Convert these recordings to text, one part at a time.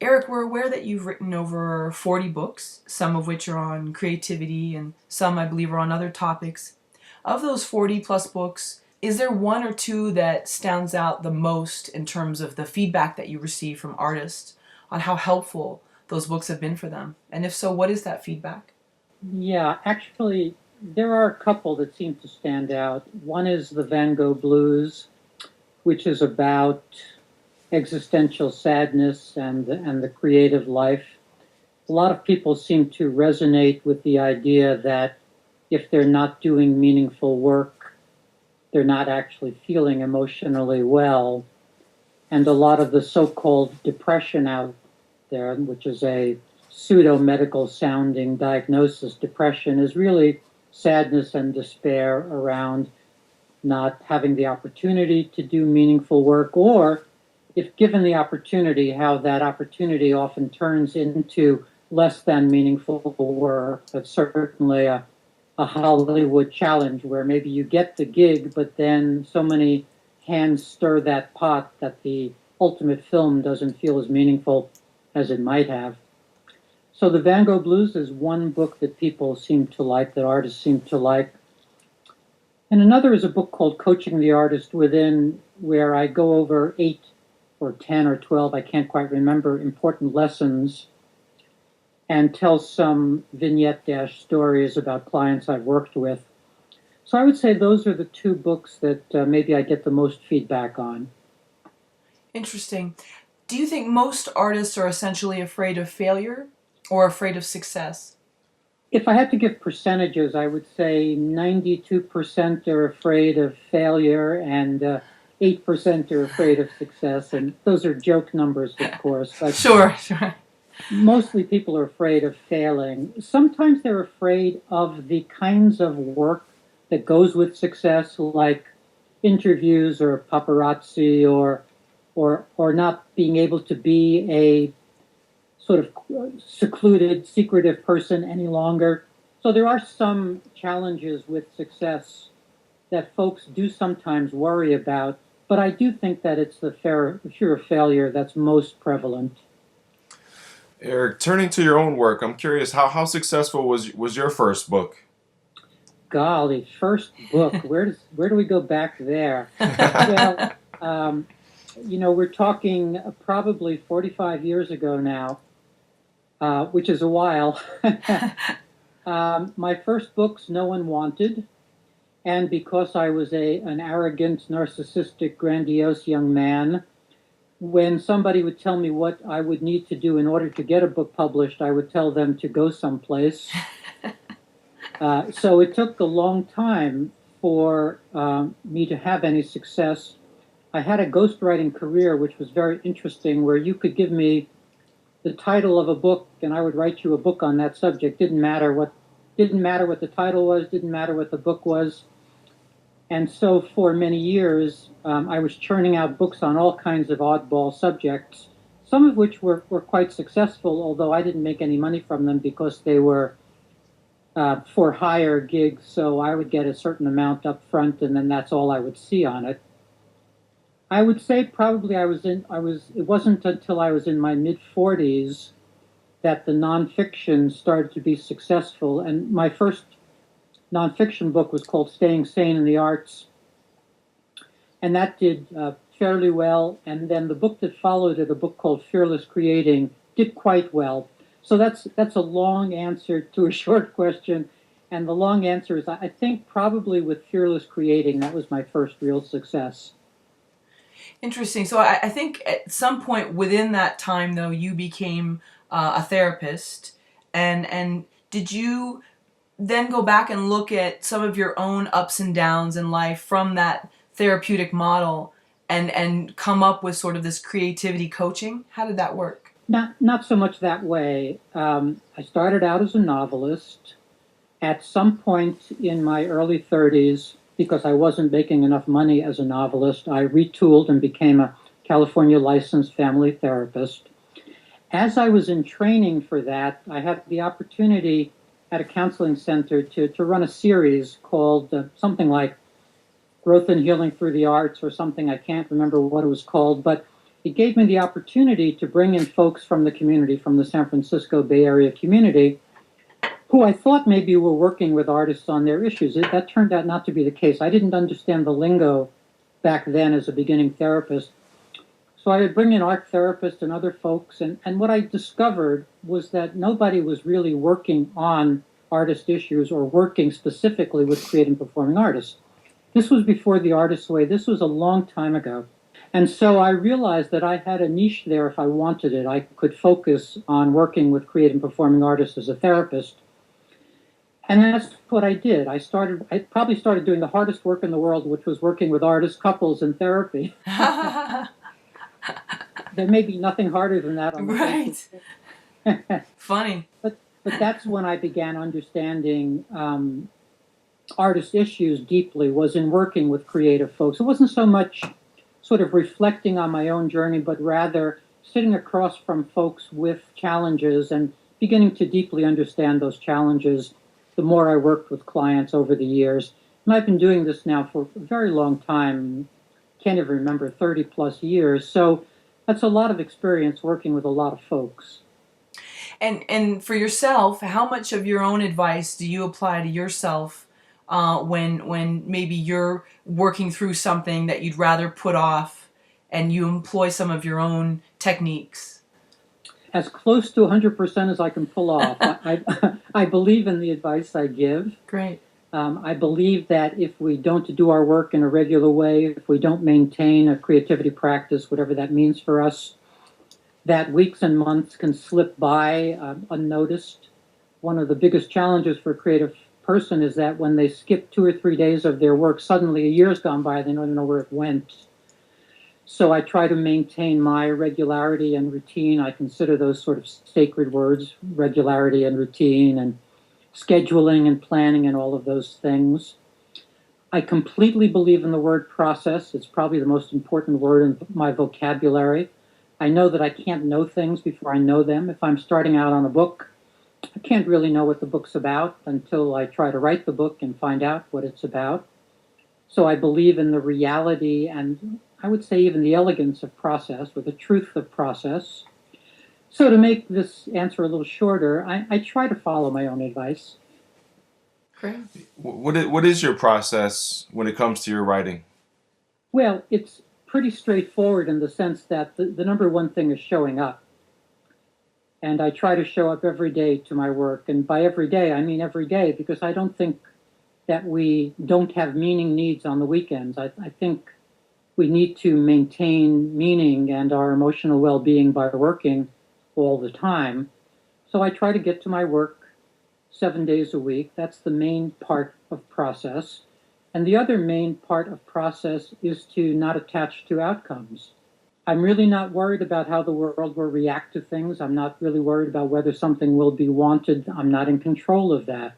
Eric, we're aware that you've written over 40 books, some of which are on creativity and some, I believe, are on other topics. Of those 40 plus books, is there one or two that stands out the most in terms of the feedback that you receive from artists on how helpful those books have been for them? And if so, what is that feedback? Yeah, actually, there are a couple that seem to stand out. One is the Van Gogh Blues, which is about existential sadness and the creative life. A lot of people seem to resonate with the idea that if they're not doing meaningful work, they're not actually feeling emotionally well. And a lot of the so-called depression out there, which is a pseudo-medical sounding diagnosis, depression is really sadness and despair around not having the opportunity to do meaningful work, or if given the opportunity, how that opportunity often turns into less than meaningful work. That's certainly a Hollywood challenge where maybe you get the gig, but then so many hands stir that pot that the ultimate film doesn't feel as meaningful as it might have. So the Van Gogh Blues is one book that people seem to like, that artists seem to like. And another is a book called Coaching the Artist Within, where I go over 8 or 10 or 12, I can't quite remember, important lessons and tell some vignette stories about clients I've worked with. So I would say those are the two books that maybe I get the most feedback on. Interesting. Do you think most artists are essentially afraid of failure or afraid of success? If I had to give percentages, I would say 92% are afraid of failure and 8% are afraid of success. And those are joke numbers, of course. But Sure. mostly people are afraid of failing. Sometimes they're afraid of the kinds of work that goes with success, like interviews or paparazzi or not being able to be a sort of secluded, secretive person any longer. So there are some challenges with success that folks do sometimes worry about, but I do think that it's the fear of failure that's most prevalent. Eric, turning to your own work, I'm curious, how successful was your first book? Golly, first book. Where do we go back there? Well, we're talking probably 45 years ago now, which is a while. My first books no one wanted, and because I was an arrogant, narcissistic, grandiose young man, when somebody would tell me what I would need to do in order to get a book published, I would tell them to go someplace. So it took a long time for me to have any success. I had a ghostwriting career, which was very interesting, where you could give me the title of a book, and I would write you a book on that subject. Didn't matter what the title was, didn't matter what the book was. And so for many years, I was churning out books on all kinds of oddball subjects, some of which were quite successful, although I didn't make any money from them because they were for hire gigs, so I would get a certain amount up front, and then that's all I would see on it. I would say probably it wasn't until I was in my mid-40s that the nonfiction started to be successful, and my first nonfiction book was called Staying Sane in the Arts, and that did fairly well, and then the book that followed it, a book called Fearless Creating, did quite well. So that's a long answer to a short question, and the long answer is I think probably with Fearless Creating, that was my first real success. Interesting. So I think at some point within that time, though, you became a therapist, and did you then go back and look at some of your own ups and downs in life from that therapeutic model and come up with sort of this creativity coaching? How did that work? Not so much that way. I started out as a novelist. At some point in my early 30s, because I wasn't making enough money as a novelist, I retooled and became a California licensed family therapist. As I was in training for that, I had the opportunity at a counseling center to run a series called something like Growth and Healing Through the Arts or something. I can't remember what it was called, but it gave me the opportunity to bring in folks from the community, from the San Francisco Bay Area community, who I thought maybe were working with artists on their issues. That turned out not to be the case. I didn't understand the lingo back then as a beginning therapist. So I would bring in art therapists and other folks, and what I discovered was that nobody was really working on artist issues or working specifically with creative and performing artists. This was before the Artist's Way. This was a long time ago. And so I realized that I had a niche there if I wanted it. I could focus on working with creative and performing artists as a therapist. And that's what I did. I probably started doing the hardest work in the world, which was working with artist couples in therapy. There may be nothing harder than that. Right. Funny. But that's when I began understanding artist issues deeply, was in working with creative folks. It wasn't so much sort of reflecting on my own journey, but rather sitting across from folks with challenges and beginning to deeply understand those challenges the more I worked with clients over the years. And I've been doing this now for a very long time, can't even remember, 30 plus years. So that's a lot of experience working with a lot of folks. And for yourself, how much of your own advice do you apply to yourself when maybe you're working through something that you'd rather put off and you employ some of your own techniques? As close to 100% as I can pull off. I believe in the advice I give. Great. I believe that if we don't do our work in a regular way, if we don't maintain a creativity practice, whatever that means for us, that weeks and months can slip by unnoticed. One of the biggest challenges for a creative person is that when they skip 2 or 3 days of their work, suddenly a year's gone by, they don't know where it went. So I try to maintain my regularity and routine. I consider those sort of sacred words, regularity and routine and scheduling and planning and all of those things. I completely believe in the word process. It's probably the most important word in my vocabulary. I know that I can't know things before I know them. If I'm starting out on a book, I can't really know what the book's about until I try to write the book and find out what it's about. So I believe in the reality and I would say even the elegance of process, or the truth of process. So to make this answer a little shorter, I try to follow my own advice. Great. What is your process when it comes to your writing? Well, it's pretty straightforward in the sense that the number one thing is showing up. And I try to show up every day to my work. And by every day, I mean every day, because I don't think that we don't have meaning needs on the weekends. I think we need to maintain meaning and our emotional well-being by working all the time. So I try to get to my work 7 days a week. That's the main part of process. And the other main part of process is to not attach to outcomes. I'm really not worried about how the world will react to things. I'm not really worried about whether something will be wanted. I'm not in control of that.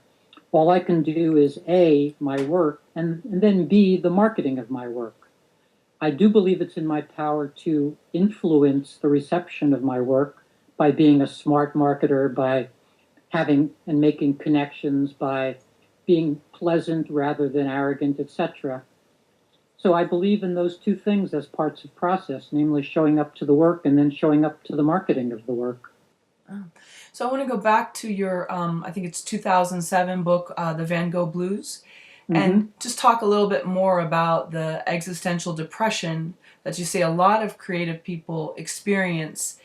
All I can do is A, my work, and then B, the marketing of my work. I do believe it's in my power to influence the reception of my work by being a smart marketer, by having and making connections, by being pleasant rather than arrogant, etc. So I believe in those two things as parts of process, namely showing up to the work and then showing up to the marketing of the work. So I want to go back to your, I think it's 2007 book, The Van Gogh Blues, and just talk a little bit more about the existential depression that you say a lot of creative people experience.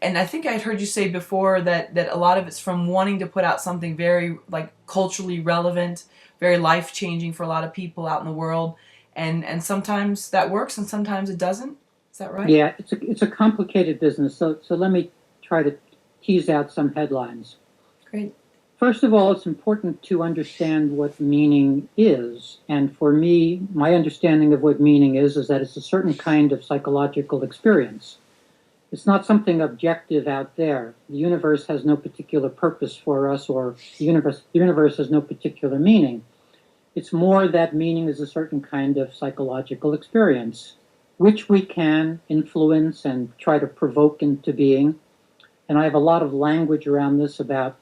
And I think I'd heard you say before that a lot of it's from wanting to put out something very like culturally relevant, very life-changing for a lot of people out in the world. And sometimes that works and sometimes it doesn't. Is that right? Yeah, it's a complicated business. So let me try to tease out some headlines. Great. First of all, it's important to understand what meaning is. And for me, my understanding of what meaning is that it's a certain kind of psychological experience. It's not something objective out there. The universe has no particular purpose for us, or the universe has no particular meaning. It's more that meaning is a certain kind of psychological experience, which we can influence and try to provoke into being. And I have a lot of language around this about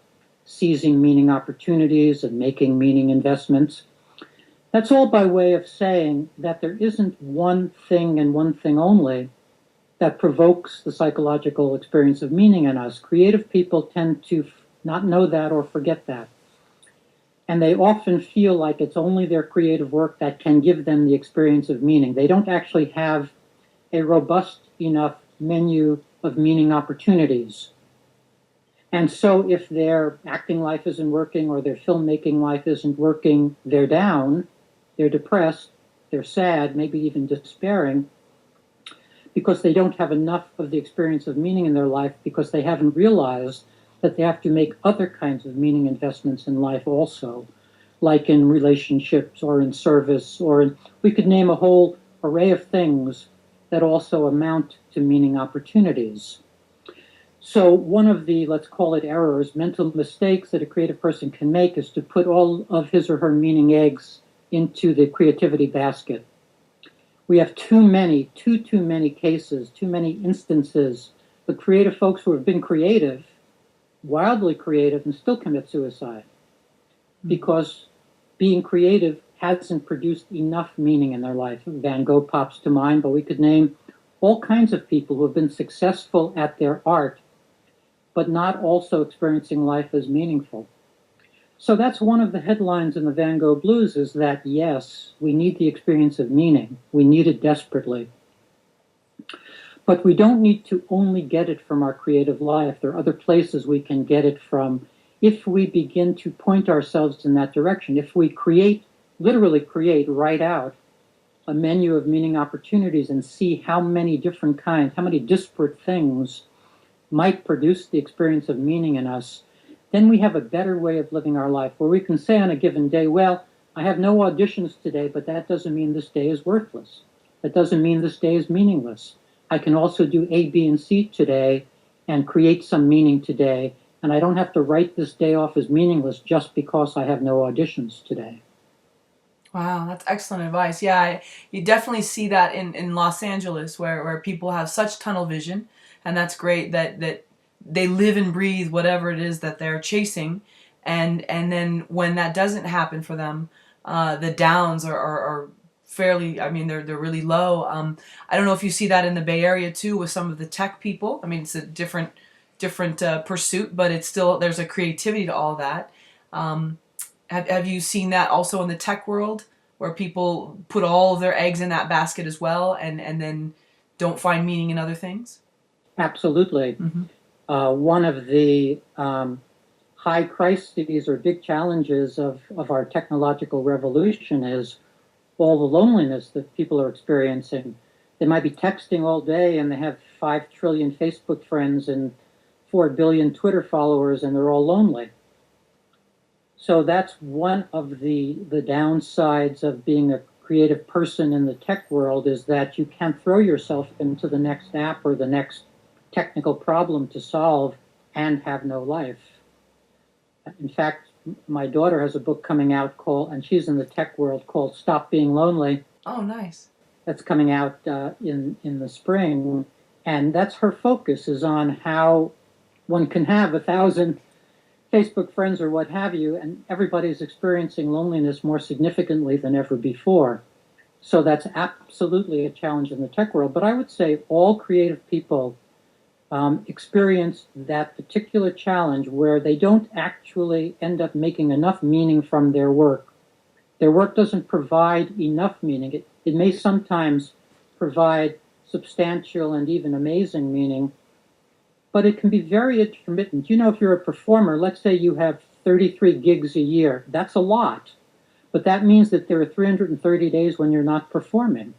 seizing meaning opportunities and making meaning investments. That's all by way of saying that there isn't one thing and one thing only that provokes the psychological experience of meaning in us. Creative people tend to not know that or forget that. And they often feel like it's only their creative work that can give them the experience of meaning. They don't actually have a robust enough menu of meaning opportunities. And so if their acting life isn't working or their filmmaking life isn't working, they're down, they're depressed, they're sad, maybe even despairing, because they don't have enough of the experience of meaning in their life, because they haven't realized that they have to make other kinds of meaning investments in life also, like in relationships or in service, we could name a whole array of things that also amount to meaning opportunities. So one of the, let's call it errors, mental mistakes that a creative person can make is to put all of his or her meaning eggs into the creativity basket. We have too many cases, too many instances of creative folks who have been creative, wildly creative, and still commit suicide because being creative hasn't produced enough meaning in their life. Van Gogh pops to mind, but we could name all kinds of people who have been successful at their art, but not also experiencing life as meaningful. So that's one of the headlines in the Van Gogh Blues, is that, yes, we need the experience of meaning. We need it desperately. But we don't need to only get it from our creative life. There are other places we can get it from if we begin to point ourselves in that direction. If we literally create, write out a menu of meaning opportunities and see how many different kinds, how many disparate things might produce the experience of meaning in us, then we have a better way of living our life, where we can say on a given day, well, I have no auditions today, but that doesn't mean this day is worthless. That doesn't mean this day is meaningless. I can also do A, B, and C today and create some meaning today, and I don't have to write this day off as meaningless just because I have no auditions today. Wow, that's excellent advice. Yeah, you definitely see that in Los Angeles, where people have such tunnel vision, and that's great that they live and breathe whatever it is that they're chasing, and then when that doesn't happen for them, the downs are fairly, I mean, they're really low. I don't know if you see that in the Bay Area too with some of the tech people. I mean, it's a different pursuit, but it's still, there's a creativity to all that. Have you seen that also in the tech world, where people put all of their eggs in that basket as well, and then don't find meaning in other things? Absolutely. Mm-hmm. One of the high crises or big challenges of our technological revolution is all the loneliness that people are experiencing. They might be texting all day and they have 5 trillion Facebook friends and 4 billion Twitter followers, and they're all lonely. So that's one of the downsides of being a creative person in the tech world, is that you can't throw yourself into the next app or the next technical problem to solve and have no life. In fact, my daughter has a book coming out and she's in the tech world, called Stop Being Lonely. Oh, nice. That's coming out in the spring. And that's her focus, is on how one can have 1,000 Facebook friends or what have you, and everybody's experiencing loneliness more significantly than ever before. So that's absolutely a challenge in the tech world. But I would say all creative people experience that particular challenge, where they don't actually end up making enough meaning from their work. Their work doesn't provide enough meaning. It may sometimes provide substantial and even amazing meaning, but it can be very intermittent. You know, if you're a performer, let's say you have 33 gigs a year, that's a lot. But that means that there are 330 days when you're not performing.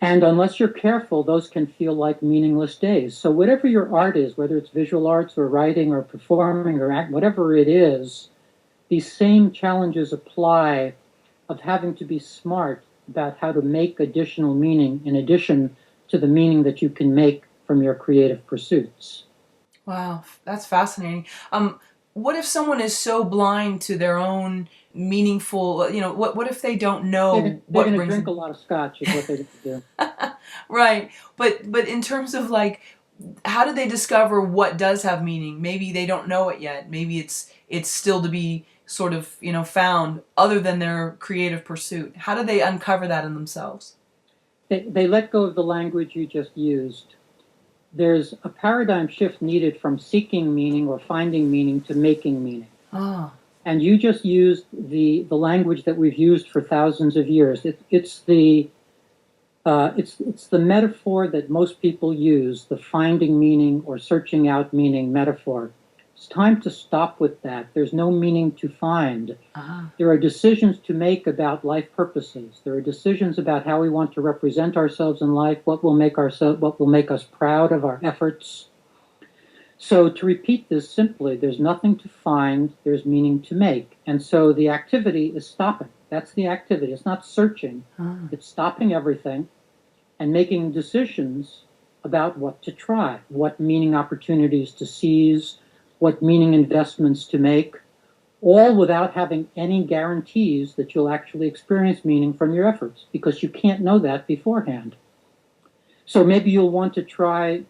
And unless you're careful, those can feel like meaningless days. So whatever your art is, whether it's visual arts or writing or performing or whatever it is, these same challenges apply, of having to be smart about how to make additional meaning in addition to the meaning that you can make from your creative pursuits. Wow, that's fascinating. What if someone is so blind to their own meaningful, what if they don't know They're what going to brings drink them? a lot of scotch is what they're going to do. Right. But in terms of, like, how do they discover what does have meaning? Maybe they don't know it yet. Maybe it's still to be sort of, found, other than their creative pursuit. How do they uncover that in themselves? they let go of the language you just used. There's a paradigm shift needed from seeking meaning or finding meaning to making meaning. Ah. And you just used the language that we've used for thousands of years. It's the metaphor that most people use, the finding meaning or searching out meaning metaphor. It's time to stop with that. There's no meaning to find. There are decisions to make about life purposes. There are decisions about how we want to represent ourselves in life, what will make us proud of our efforts. So to repeat this simply, there's nothing to find, there's meaning to make. And so the activity is stopping. That's the activity. It's not searching. It's stopping everything and making decisions about what to try, what meaning opportunities to seize, what meaning investments to make, all without having any guarantees that you'll actually experience meaning from your efforts, because you can't know that beforehand. So maybe you'll want to try,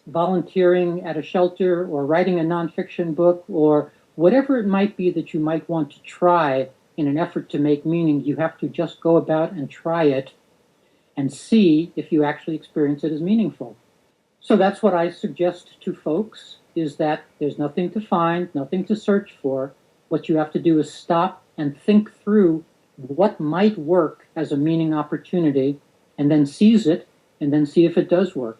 volunteering at a shelter or writing a nonfiction book or whatever it might be that you might want to try in an effort to make meaning. You have to just go about and try it and see if you actually experience it as meaningful. So that's what I suggest to folks, is that there's nothing to find, nothing to search for. What you have to do is stop and think through what might work as a meaning opportunity, and then seize it, and then see if it does work.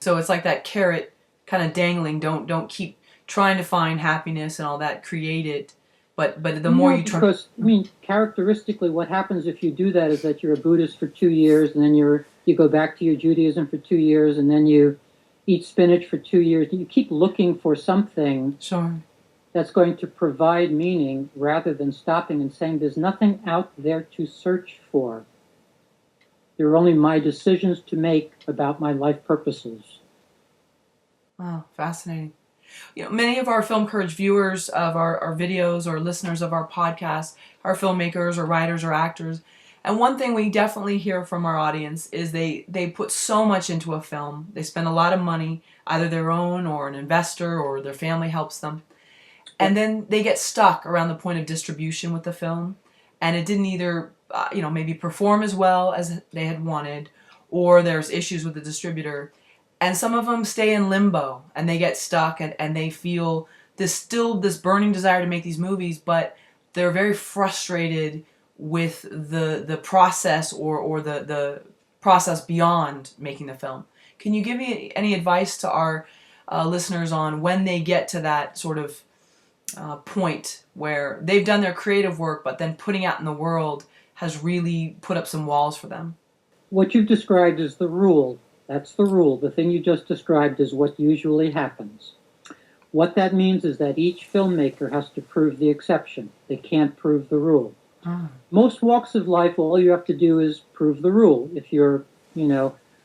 So it's like that carrot kind of dangling. Don't keep trying to find happiness and all that. Create it. But the more you try... Because, characteristically what happens if you do that is that you're a Buddhist for 2 years, and then you go back to your Judaism for 2 years, and then you eat spinach for 2 years. You keep looking for something that's going to provide meaning rather than stopping and saying there's nothing out there to search for. There are only my decisions to make about my life purposes. Wow, fascinating. Many of our Film Courage viewers of our videos or listeners of our podcasts are filmmakers or writers or actors. And one thing we definitely hear from our audience is they put so much into a film. They spend a lot of money, either their own or an investor or their family helps them. And then they get stuck around the point of distribution with the film. And it didn't either, maybe perform as well as they had wanted, or there's issues with the distributor. And some of them stay in limbo and they get stuck and they feel this burning desire to make these movies, but they're very frustrated with the process or the process beyond making the film. Can you give me any advice to our listeners on when they get to that sort of point where they've done their creative work, but then putting out in the world has really put up some walls for them? What you've described is the rule. That's the rule. The thing you just described is what usually happens. What that means is that each filmmaker has to prove the exception. They can't prove the rule. Most walks of life, all you have to do is prove the rule. If you're,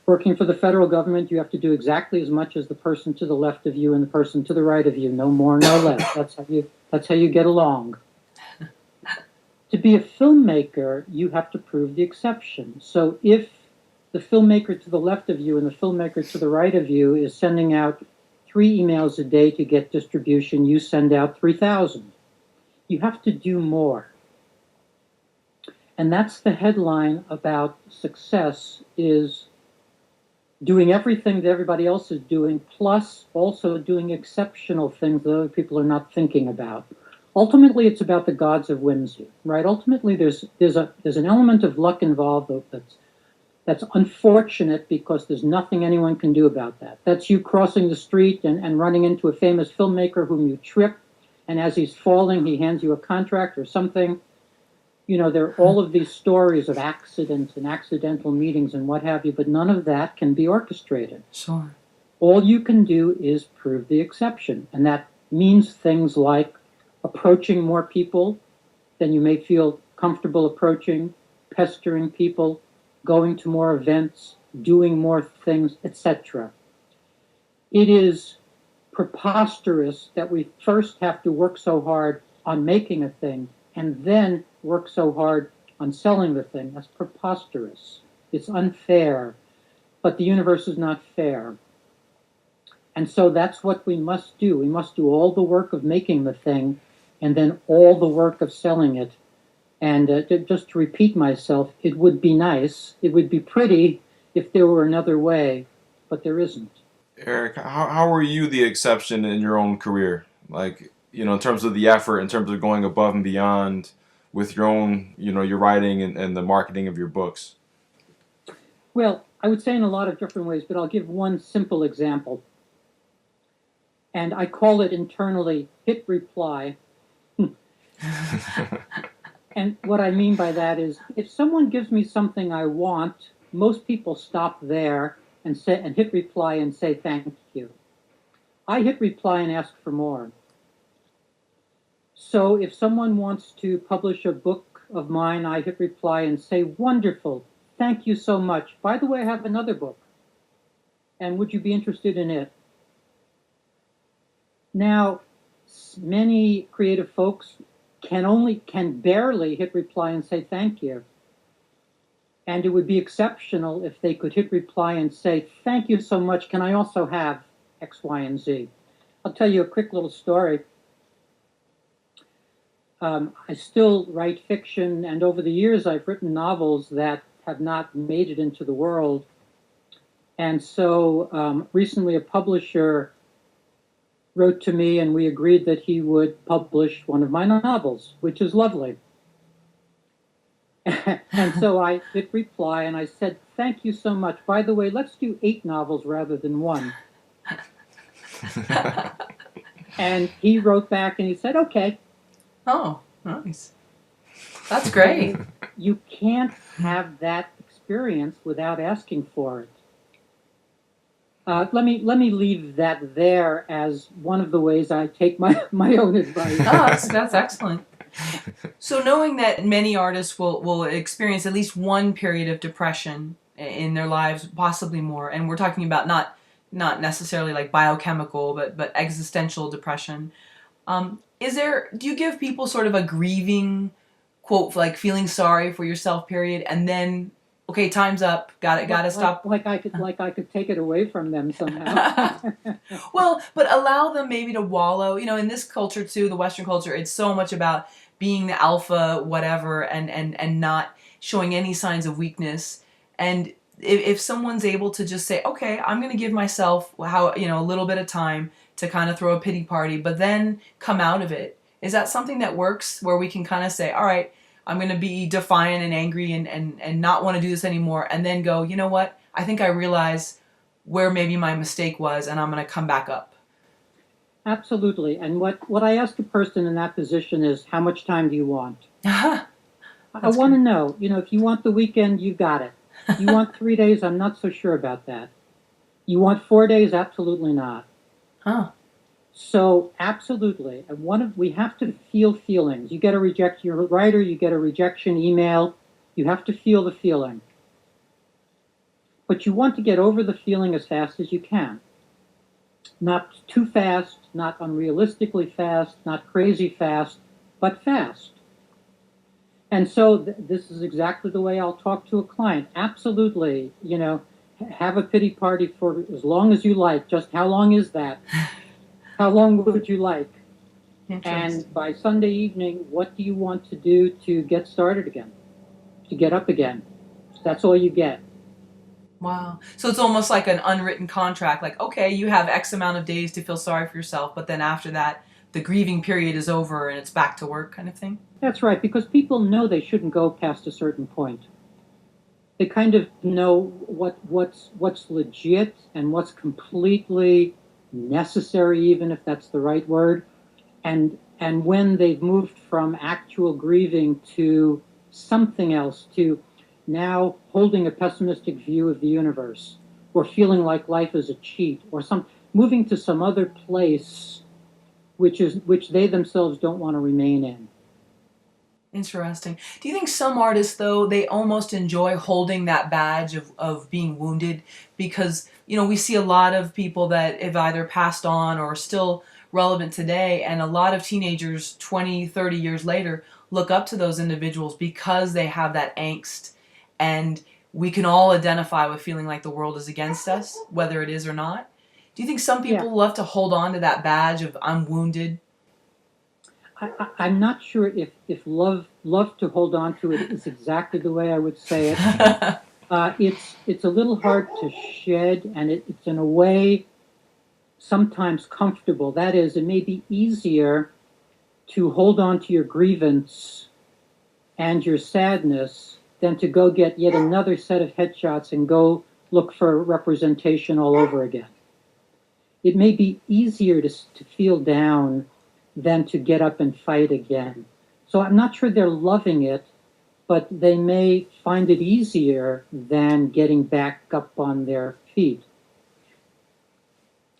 working for the federal government, you have to do exactly as much as the person to the left of you and the person to the right of you, no more, no less. That's how you get along. To be a filmmaker, you have to prove the exception. So if the filmmaker to the left of you and the filmmaker to the right of you is sending out 3 emails a day to get distribution, you send out 3,000. You have to do more. And that's the headline about success, is doing everything that everybody else is doing, plus also doing exceptional things that other people are not thinking about. Ultimately, it's about the gods of whimsy, right? Ultimately, there's an element of luck involved that's unfortunate, because there's nothing anyone can do about that. That's you crossing the street and running into a famous filmmaker whom you trip, and as he's falling, he hands you a contract or something. There are all of these stories of accidents and accidental meetings and what have you, but none of that can be orchestrated. Sure. All you can do is prove the exception, and that means things like approaching more people than you may feel comfortable approaching, pestering people, going to more events, doing more things, etc. It is preposterous that we first have to work so hard on making a thing and then work so hard on selling the thing. That's preposterous. It's unfair, but the universe is not fair. And so that's what we must do. We must do all the work of making the thing and then all the work of selling it. And just to repeat myself, it would be nice, it would be pretty if there were another way, but there isn't. Eric, how were you the exception in your own career? Like, in terms of the effort, in terms of going above and beyond with your own, your writing and the marketing of your books? Well, I would say in a lot of different ways, but I'll give one simple example. And I call it internally hit reply. And what I mean by that is if someone gives me something I want, most people stop there and hit reply and say thank you. I hit reply and ask for more. So if someone wants to publish a book of mine, I hit reply and say, wonderful, thank you so much. By the way, I have another book. And would you be interested in it? Now, many creative folks can barely hit reply and say thank you. And it would be exceptional if they could hit reply and say, thank you so much. Can I also have X, Y, and Z? I'll tell you a quick little story. I still write fiction, and over the years I've written novels that have not made it into the world. And so recently a publisher wrote to me and we agreed that he would publish one of my novels, which is lovely. And so I hit reply and I said, thank you so much. By the way, let's do 8 novels rather than 1. And he wrote back and he said, okay. Oh, nice. That's great. You can't have that experience without asking for it. Let me leave that there as one of the ways I take my own advice. Oh, that's excellent. So knowing that many artists will experience at least one period of depression in their lives, possibly more, and we're talking about not necessarily like biochemical, but existential depression. Do you give people sort of a grieving, quote, like feeling sorry for yourself period, and then, okay, time's up, gotta stop? Like I could take it away from them somehow. Well, but allow them maybe to wallow. In this culture too, the Western culture, it's so much about being the alpha, whatever, and not showing any signs of weakness. And if someone's able to just say, okay, I'm going to give myself a little bit of time to kind of throw a pity party, but then come out of it. Is that something that works where we can kind of say, all right, I'm going to be defiant and angry and not want to do this anymore, and then go, you know what? I think I realize where maybe my mistake was, and I'm going to come back up. Absolutely. And what I ask a person in that position is, how much time do you want? I want to know. If you want the weekend, you got it. You want 3 days? I'm not so sure about that. You want 4 days? Absolutely not. Huh. So absolutely. We have to feel feelings. You get a rejection, you're a writer, you get a rejection email. You have to feel the feeling. But you want to get over the feeling as fast as you can. Not too fast, not unrealistically fast, not crazy fast, but fast. And so this is exactly the way I'll talk to a client. Absolutely, have a pity party for as long as you like. Just how long is that? How long would you like? And by Sunday evening, what do you want to do to get started again? To get up again? That's all you get. Wow. So it's almost like an unwritten contract. Like, okay, you have X amount of days to feel sorry for yourself, but then after that, the grieving period is over and it's back to work kind of thing? That's right, because people know they shouldn't go past a certain point. They kind of know what's legit and what's completely necessary, even if that's the right word. And when they've moved from actual grieving to something else, to now holding a pessimistic view of the universe, or feeling like life is a cheat, or moving to some other place which they themselves don't want to remain in. Interesting. Do you think some artists, though, they almost enjoy holding that badge of being wounded? Because, we see a lot of people that have either passed on or are still relevant today, and a lot of teenagers 20, 30 years later look up to those individuals because they have that angst. And we can all identify with feeling like the world is against us, whether it is or not. Do you think some people love to hold on to that badge of I'm wounded? I'm not sure if love to hold on to it is exactly the way I would say it. It's a little hard to shed, and it's in a way sometimes comfortable. That is, it may be easier to hold on to your grievance and your sadness than to go get yet another set of headshots and go look for representation all over again. It may be easier to feel down than to get up and fight again. So I'm not sure they're loving it, but they may find it easier than getting back up on their feet.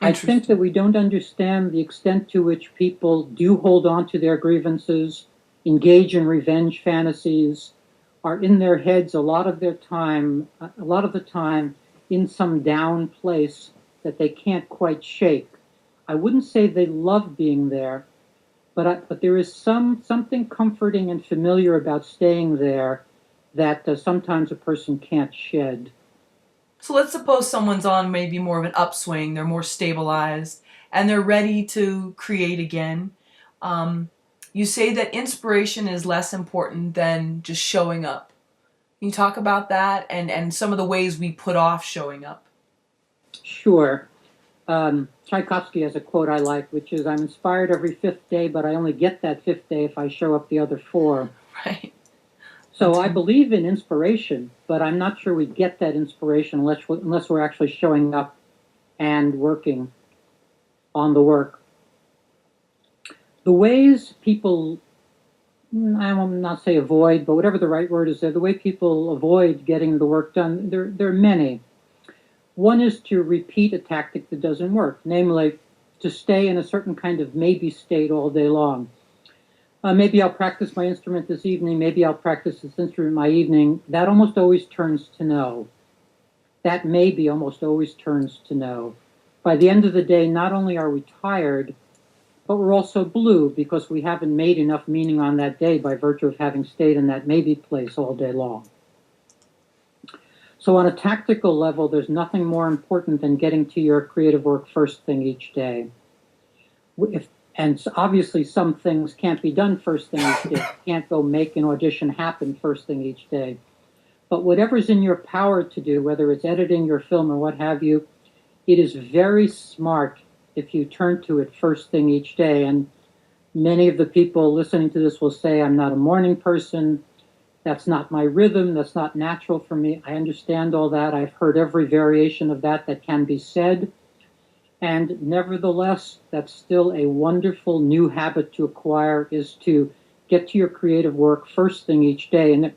I think that we don't understand the extent to which people do hold on to their grievances, engage in revenge fantasies, are in their heads a lot of the time in some down place that they can't quite shake. I wouldn't say they love being there, but there is something comforting and familiar about staying there that sometimes a person can't shed. So let's suppose someone's on maybe more of an upswing, they're more stabilized, and they're ready to create again. You say that inspiration is less important than just showing up. Can you talk about that and some of the ways we put off showing up? Sure. Tchaikovsky has a quote I like, which is, "I'm inspired every fifth day, but I only get that fifth day if I show up the other four." Right. So I believe in inspiration, but I'm not sure we get that inspiration unless we're actually showing up and working on the work. The ways people, I will not say avoid, but whatever the right word is there, the way people avoid getting the work done, there are many. One is to repeat a tactic that doesn't work, namely to stay in a certain kind of maybe state all day long. Maybe I'll practice my instrument this evening, maybe I'll practice this instrument my evening. That almost always turns to no. That maybe almost always turns to no. By the end of the day, not only are we tired, but we're also blue because we haven't made enough meaning on that day by virtue of having stayed in that maybe place all day long. So on a tactical level, there's nothing more important than getting to your creative work first thing each day. And obviously some things can't be done first thing each day. You can't go make an audition happen first thing each day. But whatever's in your power to do, whether it's editing your film or what have you, it is very smart if you turn to it first thing each day. And many of the people listening to this will say, I'm not a morning person. That's not my rhythm. That's not natural for me. I understand all that. I've heard every variation of that can be said. And nevertheless, that's still a wonderful new habit to acquire, is to get to your creative work first thing each day. And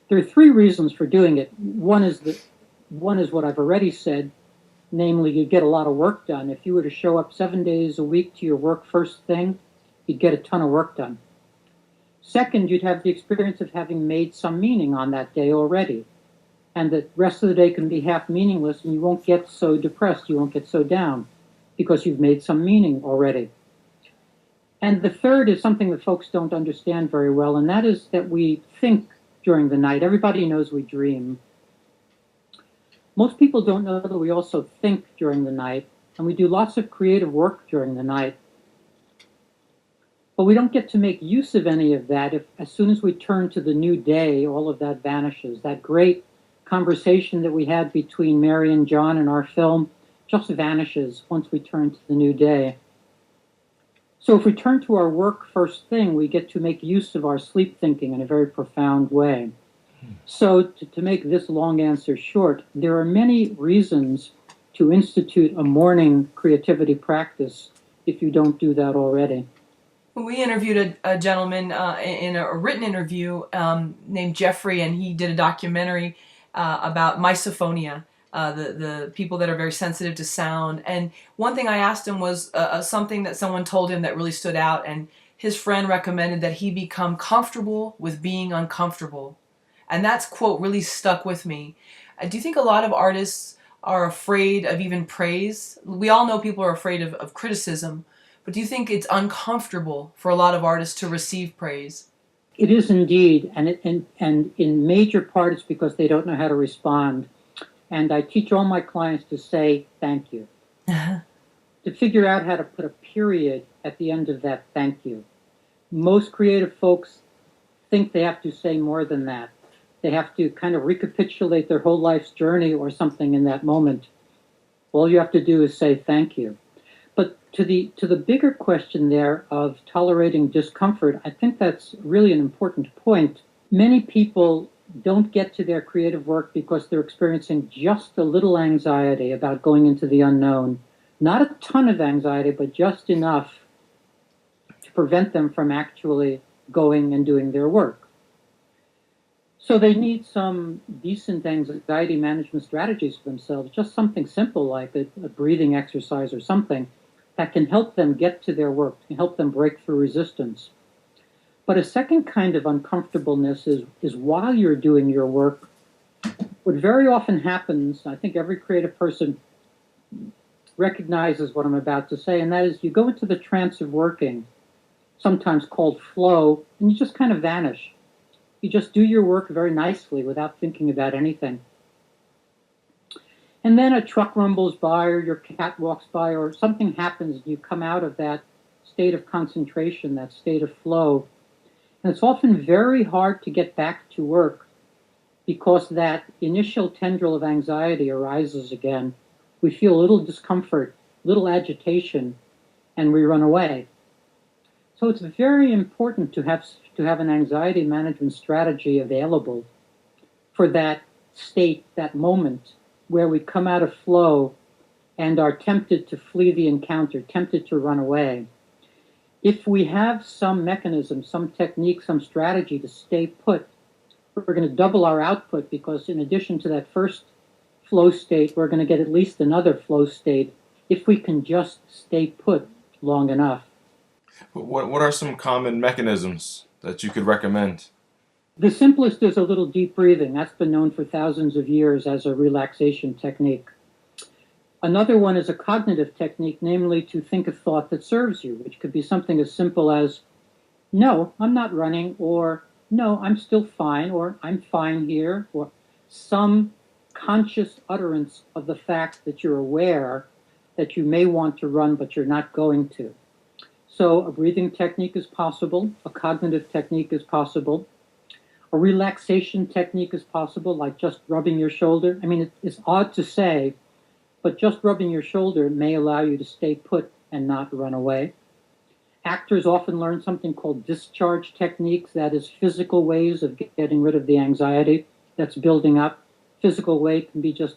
there are three reasons for doing it. One is what I've already said, namely you get a lot of work done. If you were to show up 7 days a week to your work first thing, you'd get a ton of work done. Second, you'd have the experience of having made some meaning on that day already. And the rest of the day can be half meaningless, and you won't get so depressed, you won't get so down, because you've made some meaning already. And the third is something that folks don't understand very well, and that is that we think during the night. Everybody knows we dream. Most people don't know that we also think during the night, and we do lots of creative work during the night. But we don't get to make use of any of that if, as soon as we turn to the new day, all of that vanishes. That great conversation that we had between Mary and John in our film just vanishes once we turn to the new day. So if we turn to our work first thing, we get to make use of our sleep thinking in a very profound way. So to make this long answer short, there are many reasons to institute a morning creativity practice if you don't do that already. We interviewed a gentleman in a written interview named Jeffrey, and he did a documentary about misophonia, the people that are very sensitive to sound. And one thing I asked him was something that someone told him that really stood out, and his friend recommended that he become comfortable with being uncomfortable. And that's quote really stuck with me. Do you think a lot of artists are afraid of even praise? We all know people are afraid of criticism, but do you think it's uncomfortable for a lot of artists to receive praise? It is indeed, and in major part it's because they don't know how to respond. And I teach all my clients to say thank you. to figure out how to put a period at the end of that thank you. Most creative folks think they have to say more than that. They have to kind of recapitulate their whole life's journey or something in that moment. All you have to do is say thank you. But to the bigger question there of tolerating discomfort, I think that's really an important point. Many people don't get to their creative work because they're experiencing just a little anxiety about going into the unknown. Not a ton of anxiety, but just enough to prevent them from actually going and doing their work. So they need some decent anxiety management strategies for themselves, just something simple like a breathing exercise or something that can help them get to their work, can help them break through resistance. But a second kind of uncomfortableness is while you're doing your work, what very often happens, I think every creative person recognizes what I'm about to say, and that is you go into the trance of working, sometimes called flow, and you just kind of vanish. You just do your work very nicely without thinking about anything. And then a truck rumbles by or your cat walks by or something happens and you come out of that state of concentration, that state of flow. And it's often very hard to get back to work because that initial tendril of anxiety arises again. We feel a little discomfort, little agitation, and we run away. So it's very important to have an anxiety management strategy available for that state, that moment where we come out of flow and are tempted to flee the encounter, tempted to run away. If we have some mechanism, some technique, some strategy to stay put, we're going to double our output because in addition to that first flow state, we're going to get at least another flow state if we can just stay put long enough. What are some common mechanisms that you could recommend? The simplest is a little deep breathing. That's been known for thousands of years as a relaxation technique. Another one is a cognitive technique, namely to think a thought that serves you, which could be something as simple as, no, I'm not running, or no, I'm still fine, or I'm fine here, or some conscious utterance of the fact that you're aware that you may want to run, but you're not going to. So a breathing technique is possible, a cognitive technique is possible, a relaxation technique is possible, like just rubbing your shoulder. I mean, it's odd to say, but just rubbing your shoulder may allow you to stay put and not run away. Actors often learn something called discharge techniques, that is physical ways of getting rid of the anxiety that's building up. Physical way can be just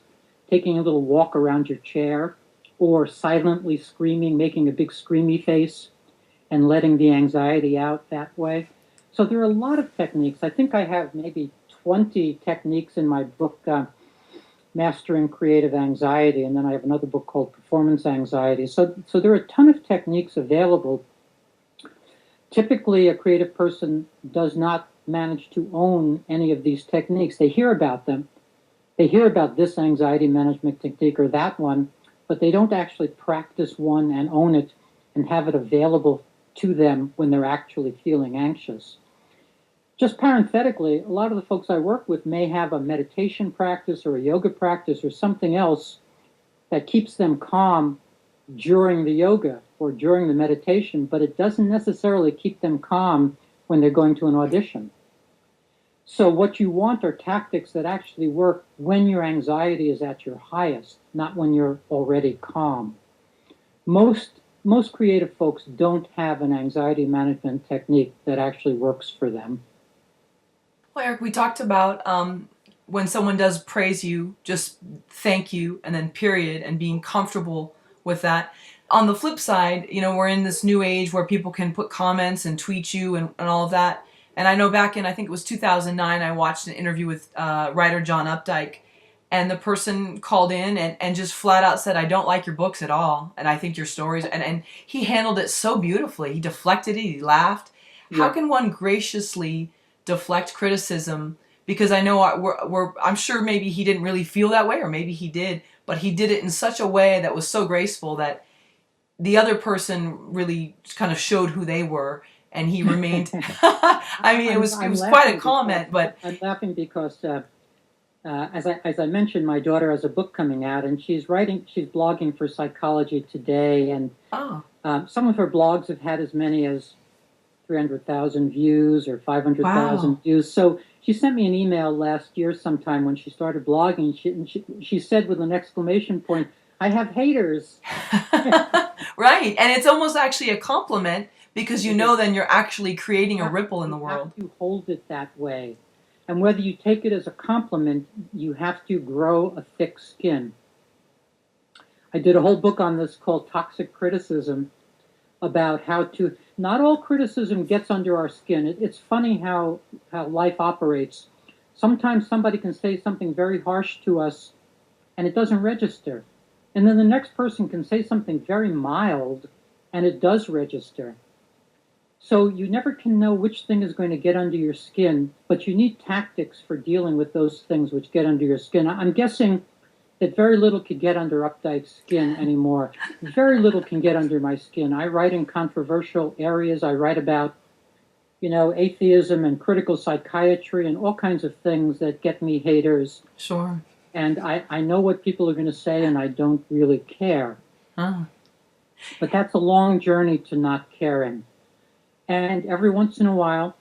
taking a little walk around your chair or silently screaming, making a big screamy face and letting the anxiety out that way. So there are a lot of techniques. I think I have maybe 20 techniques in my book, Mastering Creative Anxiety, and then I have another book called Performance Anxiety. So there are a ton of techniques available. Typically, a creative person does not manage to own any of these techniques. They hear about them. They hear about this anxiety management technique or that one, but they don't actually practice one and own it and have it available to them when they're actually feeling anxious. Just parenthetically, a lot of the folks I work with may have a meditation practice or a yoga practice or something else that keeps them calm during the yoga or during the meditation, but it doesn't necessarily keep them calm when they're going to an audition. So what you want are tactics that actually work when your anxiety is at your highest, not when you're already calm. Most creative folks don't have an anxiety management technique that actually works for them. Well, Eric, we talked about when someone does praise you, just thank you, and then period, and being comfortable with that. On the flip side, we're in this new age where people can put comments and tweet you and all of that. And I know back in, I think it was 2009, I watched an interview with writer John Updike, and the person called in and just flat out said, I don't like your books at all, and I think your stories, and he handled it so beautifully. He deflected it, he laughed. Yeah. How can one graciously deflect criticism? Because I know I'm sure maybe he didn't really feel that way, or maybe he did, but he did it in such a way that was so graceful that the other person really kind of showed who they were, and he remained. I mean, it was quite a comment, but I'm laughing because as I mentioned, my daughter has a book coming out, and she's blogging for Psychology Today, and Oh, some of her blogs have had as many as 300,000 views or 500,000 wow. views. So she sent me an email last year sometime when she started blogging. She said with an exclamation point, "I have haters." Right. And it's almost actually a compliment because you It know is. then you're actually creating a ripple in the You have world. to hold it that way. And whether you take it as a compliment, you have to grow a thick skin. I did a whole book on this called Toxic Criticism, about how to, not all criticism gets under our skin. It's funny how life operates. Sometimes somebody can say something very harsh to us and it doesn't register. And then the next person can say something very mild and it does register. So you never can know which thing is going to get under your skin, but you need tactics for dealing with those things which get under your skin. I'm guessing that very little could get under Updike's skin anymore. Very little can get under my skin. I write in controversial areas. I write about, atheism and critical psychiatry and all kinds of things that get me haters. Sure. And I know what people are going to say, and I don't really care. Huh. But that's a long journey to not caring. And every once in a while,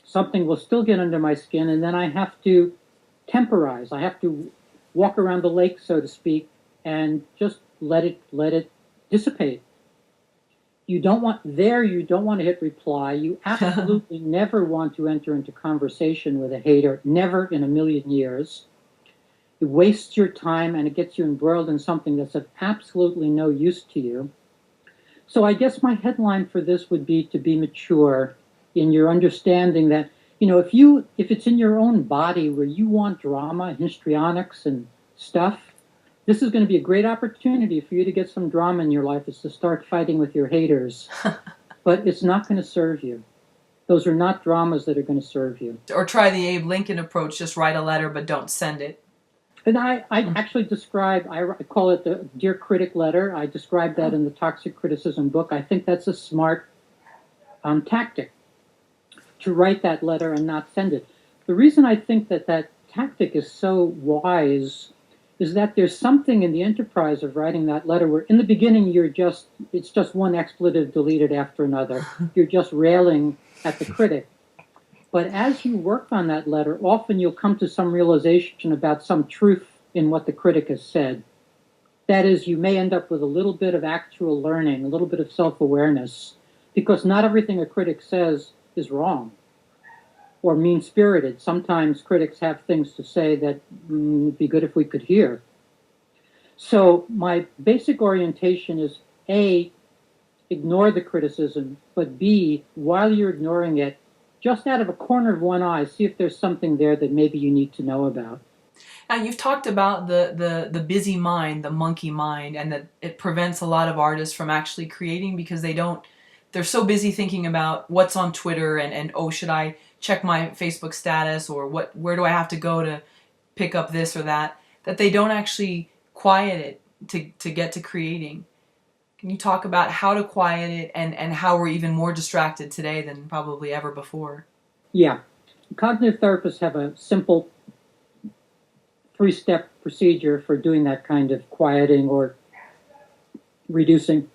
something will still get under my skin, and then I have to temporize. I have to walk around the lake, so to speak, and just let it dissipate. You don't want to hit reply. You absolutely never want to enter into conversation with a hater, never in a million years. It wastes your time and it gets you embroiled in something that's of absolutely no use to you. So I guess my headline for this would be to be mature in your understanding that, if it's in your own body where you want drama, histrionics and stuff, this is going to be a great opportunity for you to get some drama in your life, is to start fighting with your haters. But it's not going to serve you. Those are not dramas that are going to serve you. Or try the Abe Lincoln approach, just write a letter but don't send it. And I actually I call it the Dear Critic letter. I describe that in the Toxic Criticism book. I think that's a smart tactic, to write that letter and not send it. The reason I think that tactic is so wise is that there's something in the enterprise of writing that letter where in the beginning it's just one expletive deleted after another. You're just railing at the critic. But as you work on that letter, often you'll come to some realization about some truth in what the critic has said. That is, you may end up with a little bit of actual learning, a little bit of self-awareness, because not everything a critic says is wrong or mean-spirited. Sometimes critics have things to say that would be good if we could hear. So my basic orientation is A, ignore the criticism, but B, while you're ignoring it, just out of a corner of one eye, see if there's something there that maybe you need to know about. Now, you've talked about the busy mind, the monkey mind, and that it prevents a lot of artists from actually creating because they're so busy thinking about what's on Twitter and oh, should I check my Facebook status, or where do I have to go to pick up this or that they don't actually quiet it to get to creating. Can you talk about how to quiet it and how we're even more distracted today than probably ever before? Yeah. Cognitive therapists have a simple 3-step procedure for doing that kind of quieting or reducing.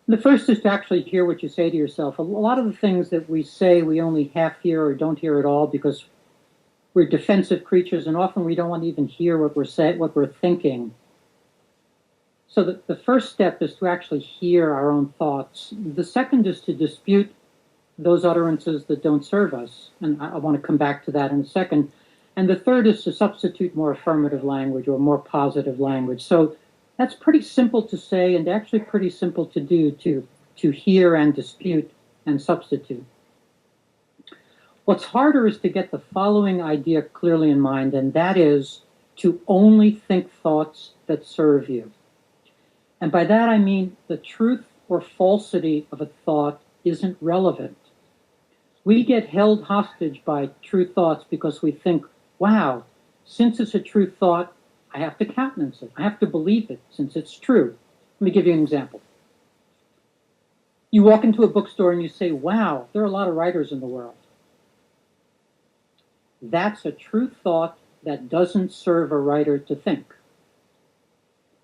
The first is to actually hear what you say to yourself. A lot of the things that we say we only half hear or don't hear at all because we're defensive creatures, and often we don't want to even hear what we're thinking. So the first step is to actually hear our own thoughts. The second is to dispute those utterances that don't serve us, and I want to come back to that in a second. And the third is to substitute more affirmative language or more positive language. So that's pretty simple to say and actually pretty simple to do, to hear and dispute and substitute. What's harder is to get the following idea clearly in mind, and that is to only think thoughts that serve you. And by that I mean the truth or falsity of a thought isn't relevant. We get held hostage by true thoughts because we think, wow, since it's a true thought, I have to countenance it. I have to believe it since it's true. Let me give you an example. You walk into a bookstore and you say, wow, there are a lot of writers in the world. That's a true thought that doesn't serve a writer to think.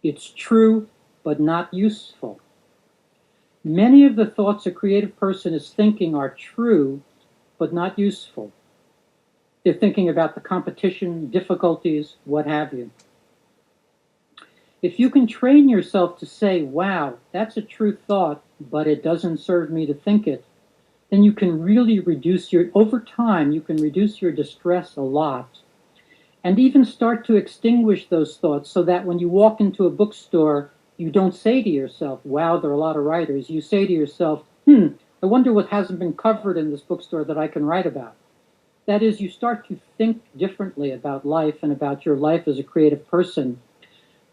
It's true, but not useful. Many of the thoughts a creative person is thinking are true, but not useful. They're thinking about the competition, difficulties, what have you. If you can train yourself to say, wow, that's a true thought, but it doesn't serve me to think it, then you can really over time, you can reduce your distress a lot. And even start to extinguish those thoughts so that when you walk into a bookstore, you don't say to yourself, wow, there are a lot of writers. You say to yourself, I wonder what hasn't been covered in this bookstore that I can write about. That is, you start to think differently about life and about your life as a creative person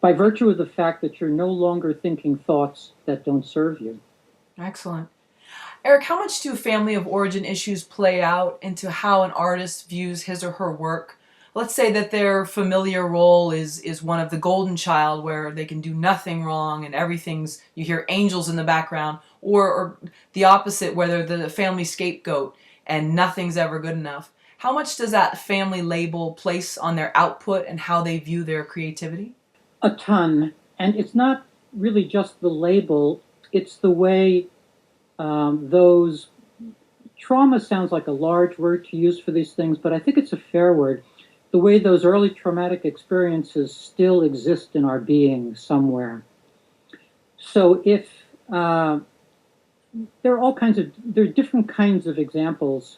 by virtue of the fact that you're no longer thinking thoughts that don't serve you. Excellent. Eric, how much do family of origin issues play out into how an artist views his or her work? Let's say that their familiar role is one of the golden child, where they can do nothing wrong and everything's, you hear angels in the background, or the opposite, where they're the family scapegoat and nothing's ever good enough. How much does that family label place on their output and how they view their creativity? A ton. And it's not really just the label, it's the way those trauma sounds like a large word to use for these things, but I think it's a fair word. The way those early traumatic experiences still exist in our being somewhere. So if there are different kinds of examples.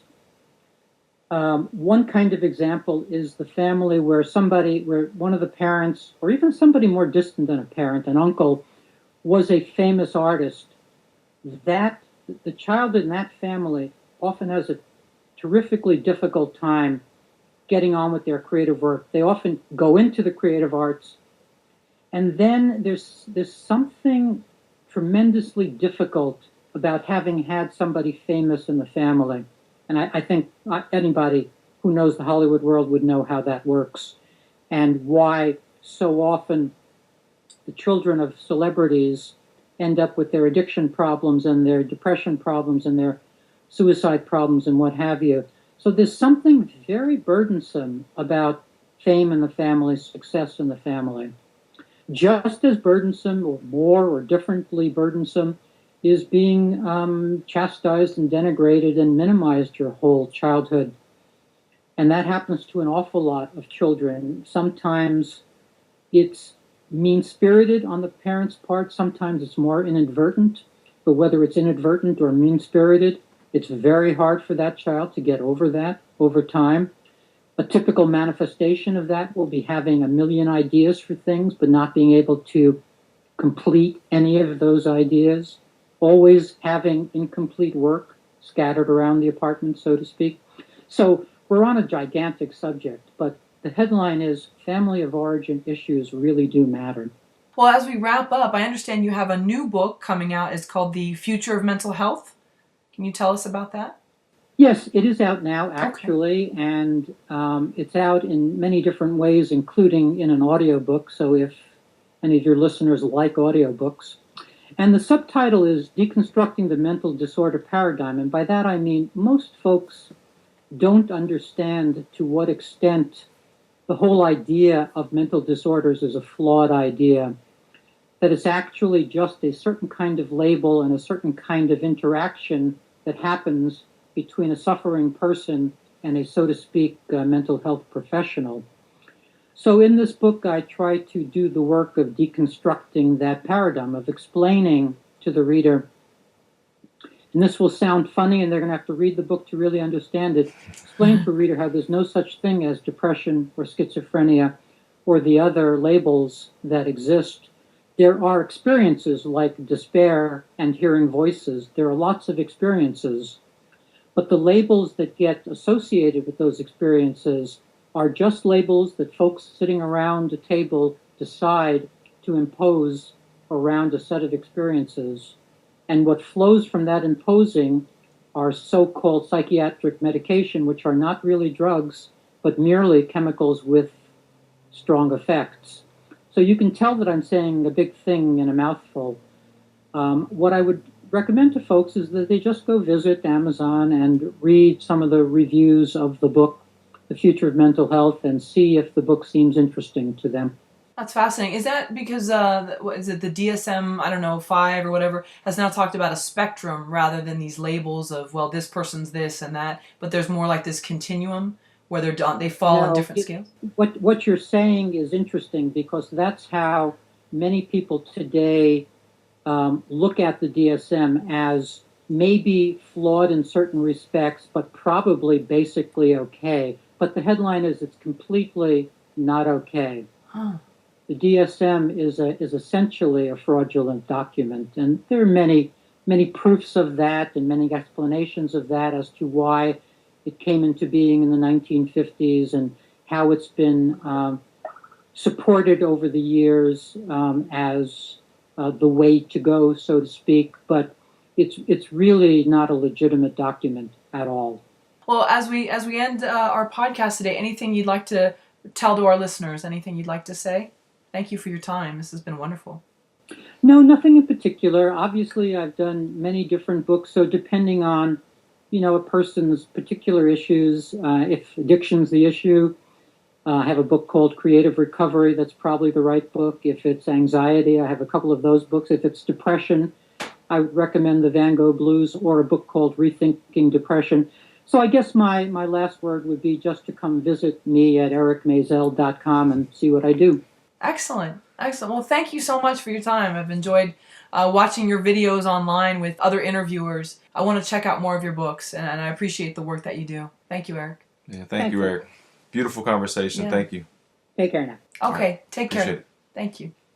One kind of example is the family where one of the parents, or even somebody more distant than a parent, an uncle, was a famous artist. That the child in that family often has a terrifically difficult time getting on with their creative work. They often go into the creative arts, and then there's something tremendously difficult about having had somebody famous in the family. And I think anybody who knows the Hollywood world would know how that works, and why so often the children of celebrities end up with their addiction problems and their depression problems and their suicide problems and what have you. So there's something very burdensome about fame in the family, success in the family. Just as burdensome, or more or differently burdensome, is being chastised and denigrated and minimized your whole childhood. And that happens to an awful lot of children. Sometimes it's mean-spirited on the parents' part. Sometimes it's more inadvertent. But whether it's inadvertent or mean-spirited, it's very hard for that child to get over that over time. A typical manifestation of that will be having a million ideas for things, but not being able to complete any of those ideas. Always having incomplete work scattered around the apartment, so to speak. So we're on a gigantic subject, but the headline is family of origin issues really do matter. Well, as we wrap up, I understand you have a new book coming out. It's called The Future of Mental Health. Can you tell us about that? Yes, it is out now, actually, okay. And it's out in many different ways, including in an audiobook, so if any of your listeners like audiobooks. And the subtitle is Deconstructing the Mental Disorder Paradigm, and by that I mean most folks don't understand to what extent the whole idea of mental disorders is a flawed idea, that it's actually just a certain kind of label and a certain kind of interaction that happens between a suffering person and a, so to speak, mental health professional. So in this book, I try to do the work of deconstructing that paradigm, of explaining to the reader, and this will sound funny and they're going to have to read the book to really understand it, explain to the reader how there's no such thing as depression or schizophrenia or the other labels that exist. There are experiences like despair and hearing voices. There are lots of experiences. But the labels that get associated with those experiences are just labels that folks sitting around a table decide to impose around a set of experiences. And what flows from that imposing are so-called psychiatric medication, which are not really drugs, but merely chemicals with strong effects. So you can tell that I'm saying a big thing in a mouthful. What I would recommend to folks is that they just go visit Amazon and read some of the reviews of the book. the future of mental health and see if the book seems interesting to them. That's fascinating. Is that because, what is it, the DSM, I don't know, 5 or whatever, has now talked about a spectrum rather than these labels of, well, this person's this and that, but there's more like this continuum where they fall on different scales? What you're saying is interesting because that's how many people today look at the DSM as maybe flawed in certain respects, but probably basically okay. But the headline is it's completely not okay. Huh. The DSM is essentially a fraudulent document, and there are many proofs of that and many explanations of that as to why it came into being in the 1950s and how it's been supported over the years as the way to go, so to speak. But it's really not a legitimate document at all. Well, as we end our podcast today, anything you'd like to tell to our listeners? Anything you'd like to say? Thank you for your time. This has been wonderful. No, nothing in particular. Obviously, I've done many different books, so depending on, a person's particular issues, if addiction's the issue, I have a book called Creative Recovery that's probably the right book. If it's anxiety, I have a couple of those books. If it's depression, I would recommend the Van Gogh Blues or a book called Rethinking Depression. So I guess my last word would be just to come visit me at ericmaisel.com and see what I do. Excellent. Well, thank you so much for your time. I've enjoyed watching your videos online with other interviewers. I want to check out more of your books, and I appreciate the work that you do. Thank you, Eric. Yeah, thank you, Eric. Beautiful conversation. Yeah. Thank you. Take care now. Okay, take care. Appreciate it. Thank you.